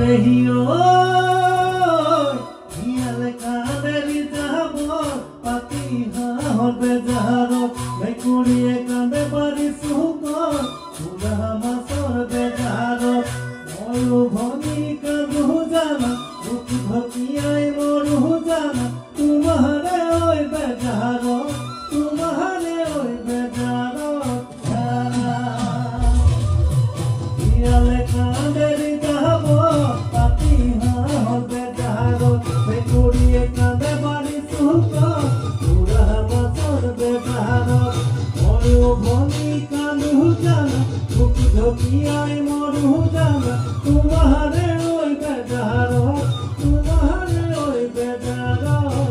পেহিও ইয়ালে কাঁদেরি যাব পাতি হাঁহর বেজারত মেকুরিয়ে কাঁদে বাড়ি সুকত পুরা মাছর বেজারত ময়ো ভনি কাঁদু জানা বুক ভকিয়াই মরু জানা তোমারে ওই বেজারত তোমারে ওই বেজারত ইয়ালে কাঁদেরি যাব পাতি হাঁহর বেজারত মেকুরিয়ে কাঁদে বাড়ি সুকত পুরা মাছর বেজারত ময়ো ভনি কাঁদু জানা বুক ভকিয়াই মরু জানা তোমারে ওই বেজারত তোমারে ওই বেজারত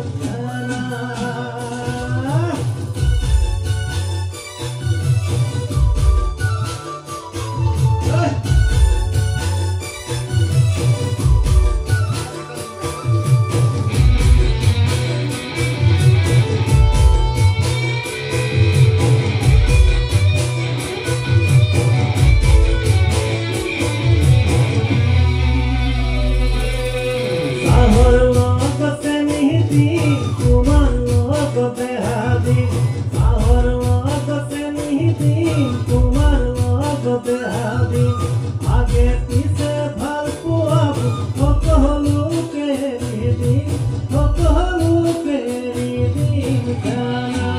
आगे पीछे भल पुआब हकहलु केरी जाना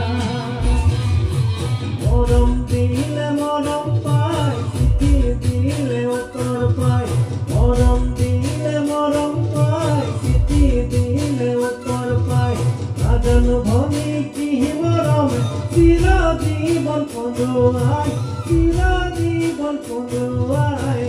मरम दिले मरम पाय चिठी दिले उत्तर पाय मरम दिले मरम पाय चिठी दिले उत्तर पाय राजन भनी की मरम चिरजीवन पदुआय চিরজীবন পদুয়াই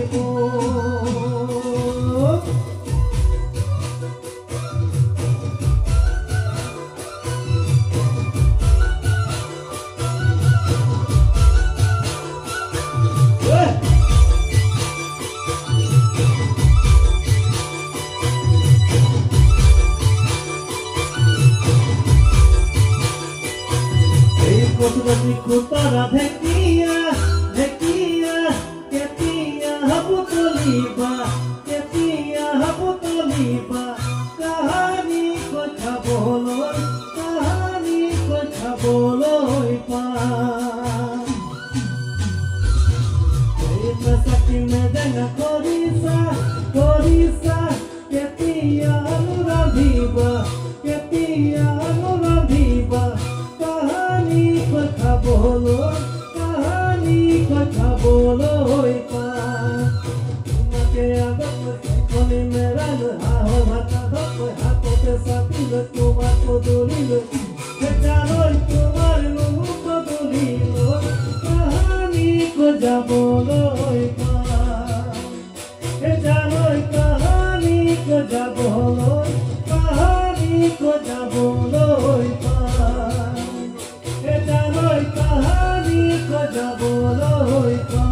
এই কতটি কুতারা ঢেকিয়া कहानी को छबोलोई सखी में देना कोरिसा केतिया अनुराधिबा कहानी को छबोलोई Koni merano haho hata doko hato te sapilo tuma kodolilo Kejanoi tumar lumu kodolilo Kahani ko jaboloi pa Kejanoi kahani ko jaboloi Kahani ko jaboloi pa Kejanoi kahani ko jaboloi pa